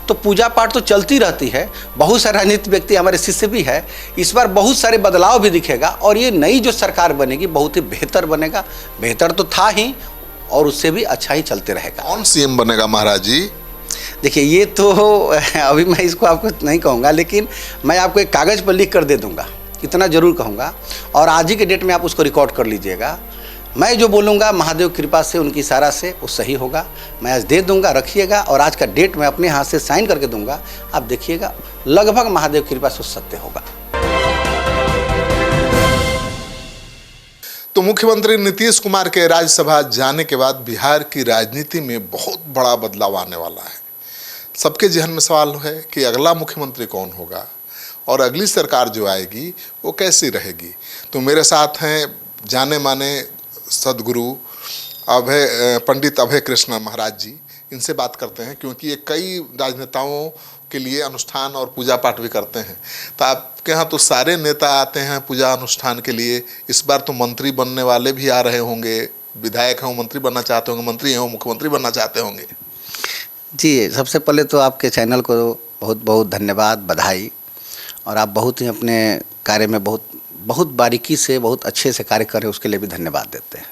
तो पूजा पाठ तो चलती रहती है। बहुत सारे राजनीतिक व्यक्ति हमारे शिष्य भी है। इस बार बहुत सारे बदलाव भी दिखेगा और ये नई जो सरकार बनेगी बहुत ही बेहतर बनेगा। बेहतर तो था ही और उससे भी अच्छा ही चलते रहेगा। कौन सीएम बनेगा महाराज जी? देखिए ये तो अभी मैं इसको आपको नहीं कहूँगा, लेकिन मैं आपको एक कागज़ पर लिख कर दे दूँगा, इतना ज़रूर कहूँगा। और आज ही के डेट में आप उसको रिकॉर्ड कर लीजिएगा। मैं जो बोलूँगा महादेव कृपा से, उनकी इशारा से वो सही होगा। मैं आज दे दूँगा, रखिएगा। और आज का डेट मैं अपने हाथ से साइन करके दूँगा। आप देखिएगा लगभग महादेव कृपा से सत्य होगा। तो मुख्यमंत्री नीतीश कुमार के राज्यसभा जाने के बाद बिहार की राजनीति में बहुत बड़ा बदलाव आने वाला है। सबके जहन में सवाल है कि अगला मुख्यमंत्री कौन होगा और अगली सरकार जो आएगी वो कैसी रहेगी। तो मेरे साथ हैं जाने माने सदगुरु पंडित अभय कृष्ण महाराज जी। इनसे बात करते हैं क्योंकि ये कई राजनेताओं के लिए अनुष्ठान और पूजा पाठ भी करते हैं। तो आपके यहाँ तो सारे नेता आते हैं पूजा अनुष्ठान के लिए। इस बार तो मंत्री बनने वाले भी आ रहे होंगे, विधायक हैं वो मंत्री बनना चाहते होंगे, मंत्री हैं वो मुख्यमंत्री बनना चाहते होंगे। जी, सबसे पहले तो आपके चैनल को बहुत बहुत धन्यवाद, बधाई। और आप बहुत ही अपने कार्य में बहुत बारीकी से, बहुत अच्छे से कार्य करें, उसके लिए भी धन्यवाद देते हैं।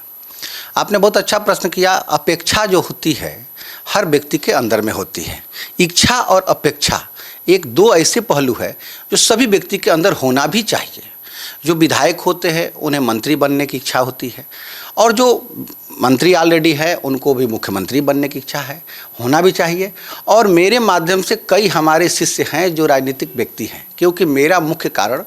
आपने बहुत अच्छा प्रश्न किया। अपेक्षा जो होती है हर व्यक्ति के अंदर में होती है। इच्छा और अपेक्षा एक दो ऐसे पहलू है जो सभी व्यक्ति के अंदर होना भी चाहिए। जो विधायक होते हैं उन्हें मंत्री बनने की इच्छा होती है, और जो मंत्री ऑलरेडी है उनको भी मुख्यमंत्री बनने की इच्छा है, होना भी चाहिए। और मेरे माध्यम से कई हमारे शिष्य हैं जो राजनीतिक व्यक्ति हैं, क्योंकि मेरा मुख्य कारण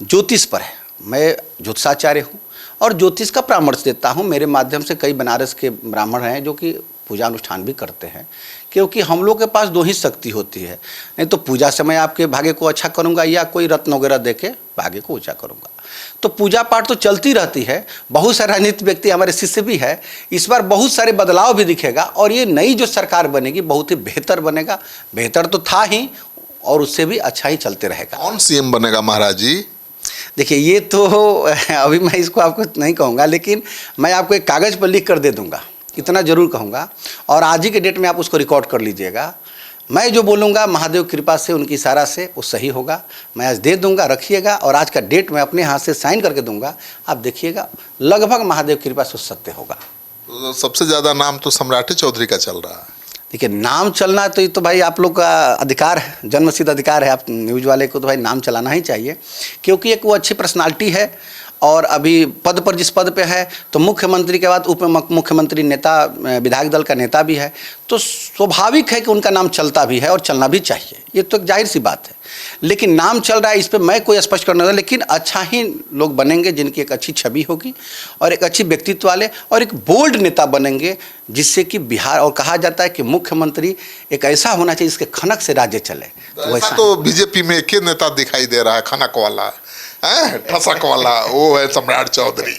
ज्योतिष पर है। मैं ज्योतिषाचार्य हूँ और ज्योतिष का परामर्श देता हूँ। मेरे माध्यम से कई बनारस के ब्राह्मण हैं जो कि पूजा अनुष्ठान भी करते हैं, क्योंकि हम लोग के पास दो ही शक्ति होती है। नहीं तो पूजा से मैं आपके भाग्य को अच्छा करूंगा या कोई रत्न वगैरह दे के भाग्य को ऊंचा करूंगा। तो पूजा पाठ तो चलती रहती है। बहुत सारे राजनीतिक व्यक्ति हमारे शिष्य भी है। इस बार बहुत सारे बदलाव भी दिखेगा और ये नई जो सरकार बनेगी बहुत ही बेहतर बनेगा। बेहतर तो था ही और उससे भी अच्छा ही चलते रहेगा। कौन सीएम बनेगा महाराज जी? देखिए ये तो अभी मैं इसको आपको नहीं कहूँगा, लेकिन मैं आपको एक कागज़ पर लिख कर दे दूँगा, इतना ज़रूर कहूँगा। और आज ही के डेट में आप उसको रिकॉर्ड कर लीजिएगा। मैं जो बोलूँगा महादेव कृपा से, उनकी इशारा से वो सही होगा। मैं आज दे दूँगा, रखिएगा। और आज का डेट मैं अपने हाथ से साइन करके दूँगा। आप देखिएगा लगभग महादेव कृपा से सत्य होगा। तो सबसे ज़्यादा नाम तो सम्राट चौधरी का चल रहा है। देखिए नाम चलना तो ये तो भाई आप लोग का अधिकार है, जन्मसिद्ध अधिकार है। आप न्यूज़ वाले को तो भाई नाम चलाना ही चाहिए, क्योंकि एक वो अच्छी पर्सनालिटी है। और अभी पद पर जिस पद पे है तो मुख्यमंत्री के बाद उप मुख्यमंत्री, नेता, विधायक दल का नेता भी है, तो स्वाभाविक है कि उनका नाम चलता भी है और चलना भी चाहिए। ये तो एक जाहिर सी बात है। लेकिन नाम चल रहा है, इस पर मैं कोई स्पष्ट करना नहीं, लेकिन अच्छा ही लोग बनेंगे जिनकी एक अच्छी छवि होगी और एक अच्छी व्यक्तित्व वाले और एक बोल्ड नेता बनेंगे, जिससे कि बिहार, और कहा जाता है कि मुख्यमंत्री एक ऐसा होना चाहिए जिसके खनक से राज्य चले। तो वैसा तो बीजेपी में एक ही नेता दिखाई दे रहा है, खनक वाला, ठसक वाला, वो है सम्राट चौधरी।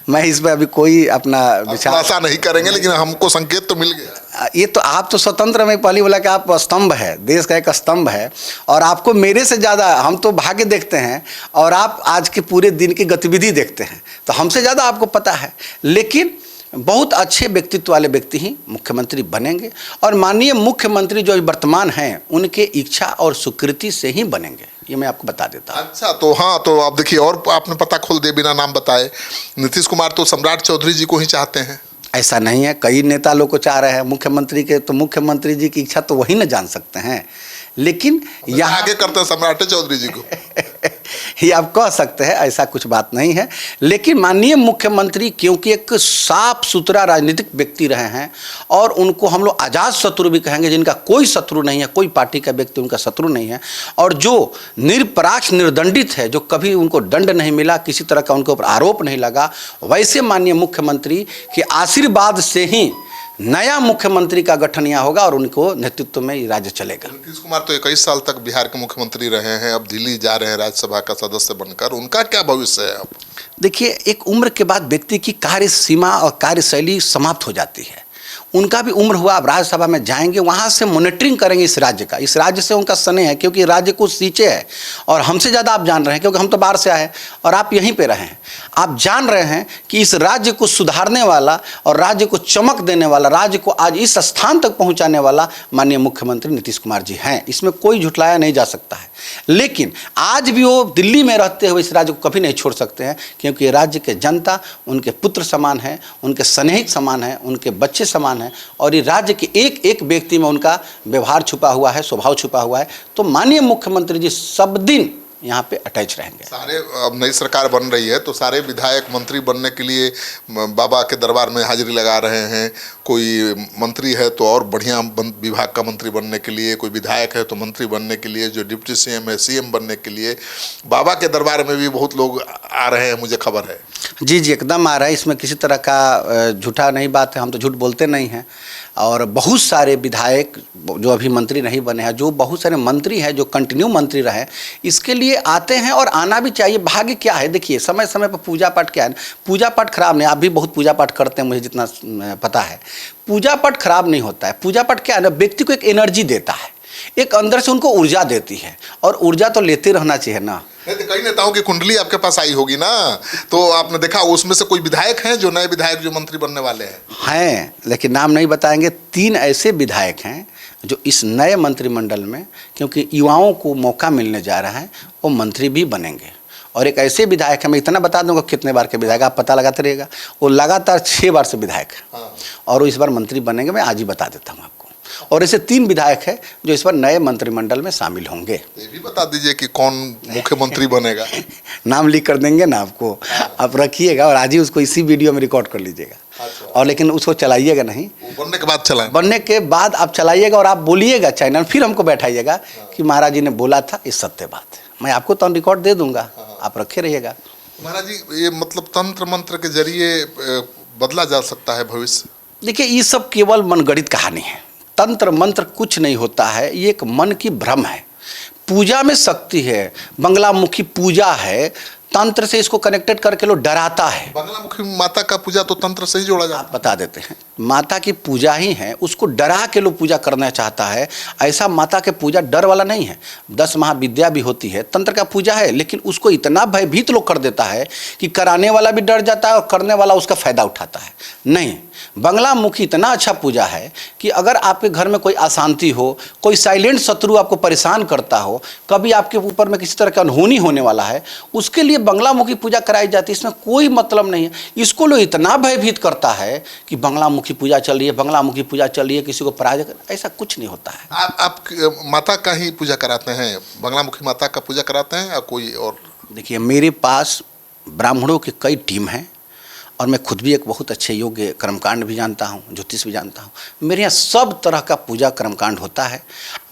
मैं इस पर अभी कोई अपना विचार ऐसा नहीं करेंगे, लेकिन हमको संकेत तो मिल गया। ये तो आप तो स्वतंत्र में पहली बोला कि आप स्तंभ है, देश का एक स्तंभ है। और आपको मेरे से ज़्यादा हम तो भाग्य देखते हैं और आप आज के पूरे दिन की गतिविधि देखते हैं, तो हमसे ज़्यादा आपको पता है। लेकिन बहुत अच्छे व्यक्तित्व वाले व्यक्ति ही मुख्यमंत्री बनेंगे और माननीय मुख्यमंत्री जो वर्तमान हैं उनके इच्छा और स्वीकृति से ही बनेंगे, ये मैं आपको बता देता हूँ। अच्छा, तो हाँ, तो आप देखिए, और आपने पता खोल दिया बिना नाम बताए। नीतीश कुमार तो सम्राट चौधरी जी को ही चाहते हैं। ऐसा नहीं है, कई नेता लोग को चाह रहे हैं मुख्यमंत्री के, तो मुख्यमंत्री जी की इच्छा तो वही न जान सकते हैं। लेकिन यहाँ आगे करते हैं सम्राट चौधरी जी को ये आप कह सकते हैं, ऐसा कुछ बात नहीं है। लेकिन माननीय मुख्यमंत्री क्योंकि एक साफ सुथरा राजनीतिक व्यक्ति रहे हैं और उनको हम लोग आज़ाद शत्रु भी कहेंगे, जिनका कोई शत्रु नहीं है, कोई पार्टी का व्यक्ति उनका शत्रु नहीं है, और जो निरपराध निर्दंडित है, जो कभी उनको दंड नहीं मिला, किसी तरह का उनके ऊपर आरोप नहीं लगा, वैसे माननीय मुख्यमंत्री के आशीर्वाद से ही नया मुख्यमंत्री का गठन यहाँ होगा और उनको नेतृत्व में राज्य चलेगा। नीतीश कुमार तो 21 साल तक बिहार के मुख्यमंत्री रहे हैं, अब दिल्ली जा रहे हैं राज्यसभा का सदस्य बनकर, उनका क्या भविष्य है अब? देखिए, एक उम्र के बाद व्यक्ति की कार्य सीमा और कार्यशैली समाप्त हो जाती है। उनका भी उम्र हुआ, अब राज्यसभा में जाएंगे, वहाँ से मॉनिटरिंग करेंगे इस राज्य का। इस राज्य से उनका स्नेह है, क्योंकि राज्य कुछ सींचे है और हमसे ज़्यादा आप जान रहे हैं, क्योंकि हम तो बाहर से आए हैं और आप यहीं पे रहे हैं। आप जान रहे हैं कि इस राज्य को सुधारने वाला और राज्य को चमक देने वाला, राज्य को आज इस स्थान तक पहुँचाने वाला माननीय मुख्यमंत्री नीतीश कुमार जी हैं। इसमें कोई झुठलाया नहीं जा सकता है। लेकिन आज भी वो दिल्ली में रहते हुए इस राज्य को कभी नहीं छोड़ सकते हैं, क्योंकि राज्य के जनता उनके पुत्र समान है, उनके स्नेहित समान है, उनके बच्चे समान है और ये राज्य के एक एक व्यक्ति में उनका व्यवहार छुपा हुआ है, स्वभाव छुपा हुआ है। तो माननीय मुख्यमंत्री जी सब दिन यहाँ पे अटैच रहेंगे। सारे, अब नई सरकार बन रही है तो सारे विधायक मंत्री बनने के लिए बाबा के दरबार में हाजिरी लगा रहे हैं। कोई मंत्री है तो और बढ़िया विभाग का मंत्री बनने के लिए, कोई विधायक है तो मंत्री बनने के लिए, जो डिप्टी सीएम है सीएम बनने के लिए बाबा के दरबार में भी बहुत लोग आ रहे हैं, मुझे खबर है। जी जी, एकदम आ रहा है। इसमें किसी तरह का झूठा नहीं बात है, हम तो झूठ बोलते नहीं हैं। और बहुत सारे विधायक जो अभी मंत्री नहीं बने हैं, जो बहुत सारे मंत्री हैं जो कंटिन्यू मंत्री रहे, इसके लिए आते हैं और आना भी चाहिए। भाग्य क्या है, देखिए समय समय पर पूजा पाठ क्या है, पूजा पाठ खराब नहीं, आप भी बहुत पूजा पाठ करते हैं, मुझे जितना पता है। पूजा पाठ खराब नहीं होता है। पूजा पाठ क्या है ना, व्यक्ति को एक एनर्जी देता है, एक अंदर से उनको ऊर्जा देती है, और ऊर्जा तो लेते रहना चाहिए ना। नहीं तो कई नेताओं की कुंडली आपके पास आई होगी ना, तो आपने देखा उसमें से कोई विधायक हैं जो नए विधायक जो मंत्री बनने वाले हैं, लेकिन नाम नहीं बताएंगे। 3 ऐसे विधायक हैं जो इस नए मंत्रिमंडल में, क्योंकि युवाओं को मौका मिलने जा रहा है, वो मंत्री भी बनेंगे। और एक ऐसे विधायक है, मैं इतना बता दूंगा कितने बार के विधायक, आप पता लगाते रहिएगा, वो लगातार 6 बार से विधायक है और वो इस बार मंत्री बनेंगे। मैं आज ही बता देता हूँ आपको। और ऐसे 3 विधायक हैं जो इस बार नए मंत्रिमंडल में शामिल होंगे। ये भी बता दीजिए कि कौन मुख्यमंत्री बनेगा। नाम लीक कर देंगे ना आपको, आप रखिएगा और आज ही उसको इसी वीडियो में रिकॉर्ड कर लीजिएगा। और लेकिन उसको चलाइएगा नहीं, बनने के बाद चलाएं। बनने के बाद आप चलाइएगा और आप बोलिएगा चैनल, फिर हमको बैठाइएगा कि महाराज जी ने बोला था, ये सत्य बात है। मैं आपको तो रिकॉर्ड दे दूंगा, आप रखे रहिएगा। महाराज जी, ये मतलब तंत्र मंत्र के जरिए बदला जा सकता है भविष्य? देखिए, ये सब केवल मनगढ़ंत कहानी है। तंत्र मंत्र कुछ नहीं होता है, ये एक मन की भ्रम है। पूजा में शक्ति है, बंगलामुखी पूजा है, तंत्र से इसको कनेक्टेड करके लोग डराता है। बंगलामुखी माता का पूजा तो तंत्र से ही जोड़ा जाता है। आप बता देते हैं, माता की पूजा ही है, उसको डरा के लोग पूजा करना चाहता है। ऐसा माता के पूजा डर वाला नहीं है। 10 महाविद्या भी होती है, तंत्र का पूजा है, लेकिन उसको इतना भयभीत लोग कर देता है कि कराने वाला भी डर जाता है और करने वाला उसका फायदा उठाता है। नहीं, बंगलामुखी इतना अच्छा पूजा है कि अगर आपके घर में कोई अशांति हो, कोई साइलेंट शत्रु आपको परेशान करता हो, कभी आपके ऊपर में किसी तरह का अनहोनी होने वाला है, उसके लिए बंगलामुखी पूजा कराई जाती है। इसमें कोई मतलब नहीं है। इसको लोग इतना भयभीत करता है कि बंगलामुखी पूजा चल रही है, बंगलामुखी पूजा चल रही है, किसी को पराजय कर, ऐसा कुछ नहीं होता है। आप माता का ही पूजा कराते हैं, बंगलामुखी माता का पूजा कराते हैं या कोई और? देखिए, मेरे पास ब्राह्मणों की कई टीम हैं और मैं खुद भी एक बहुत अच्छे योग्य कर्मकांड भी जानता हूँ, ज्योतिष भी जानता हूँ। मेरे यहाँ सब तरह का पूजा कर्मकांड होता है।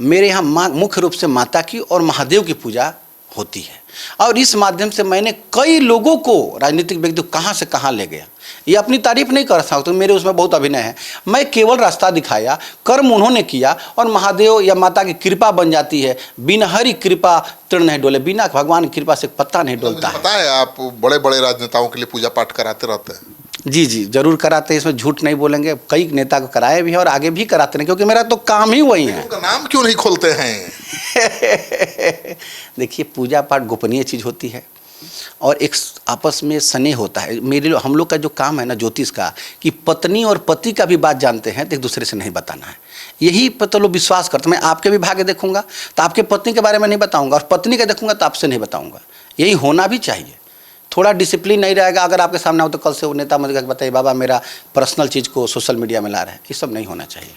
मेरे यहाँ मुख्य रूप से माता की और महादेव की पूजा होती है, और इस माध्यम से मैंने कई लोगों को, राजनीतिक व्यक्ति कहाँ से कहाँ ले गया। ये अपनी तारीफ नहीं कर सकता, तो मेरे उसमें बहुत अभिनय है। मैं केवल रास्ता दिखाया, कर्म उन्होंने किया, और महादेव या माता की कृपा बन जाती है। बिना हरि कृपा तृण नहीं डोले, बिना भगवान की कृपा से पत्ता नहीं डोलता है। पता है, आप बड़े बड़े राजनेताओं के लिए पूजा पाठ कराते रहते हैं। जी जी, जरूर कराते हैं, इसमें झूठ नहीं बोलेंगे। कई नेता को कराए भी हैं और आगे भी कराते हैं, क्योंकि मेरा तो काम ही वही है। उनका नाम क्यों नहीं खोलते हैं? देखिए, पूजा पाठ गोपनीय चीज़ होती है और एक आपस में स्नेह होता है। हम लोग का जो काम है ना ज्योतिष का, कि पत्नी और पति का भी बात जानते हैं तो एक दूसरे से नहीं बताना है। यही पर तो लोग विश्वास करते हैं। मैं आपके भी भाग्य देखूंगा तो आपके पत्नी के बारे में नहीं बताऊंगा, और पत्नी का देखूंगा तो आपसे नहीं बताऊंगा। यही होना भी चाहिए। थोड़ा डिसिप्लिन नहीं रहेगा, अगर आपके सामने हो तो कल से वो नेता मुझे बताइए बाबा मेरा पर्सनल चीज़ को सोशल मीडिया में ला रहा है, ये सब नहीं होना चाहिए।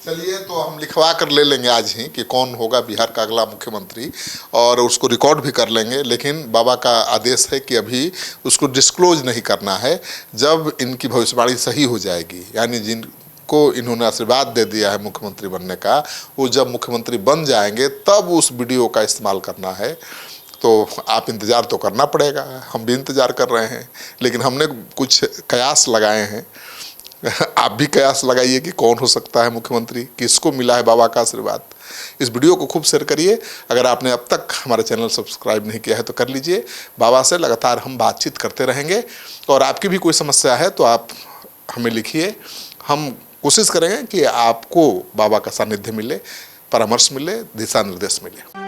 चलिए, तो हम लिखवा कर ले लेंगे आज ही कि कौन होगा बिहार का अगला मुख्यमंत्री, और उसको रिकॉर्ड भी कर लेंगे। लेकिन बाबा का आदेश है कि अभी उसको डिस्क्लोज नहीं करना है। जब इनकी भविष्यवाणी सही हो जाएगी, यानी जिनको इन्होंने आशीर्वाद दे दिया है मुख्यमंत्री बनने का, वो जब मुख्यमंत्री बन जाएंगे तब उस वीडियो का इस्तेमाल करना है। तो आप इंतज़ार तो करना पड़ेगा, हम भी इंतज़ार कर रहे हैं, लेकिन हमने कुछ कयास लगाए हैं। आप भी कयास लगाइए कि कौन हो सकता है मुख्यमंत्री, किसको मिला है बाबा का आशीर्वाद। इस वीडियो को खूब शेयर करिए। अगर आपने अब तक हमारा चैनल सब्सक्राइब नहीं किया है तो कर लीजिए। बाबा से लगातार हम बातचीत करते रहेंगे, और आपकी भी कोई समस्या है तो आप हमें लिखिए, हम कोशिश करेंगे कि आपको बाबा का सानिध्य मिले, परामर्श मिले, दिशा निर्देश मिले।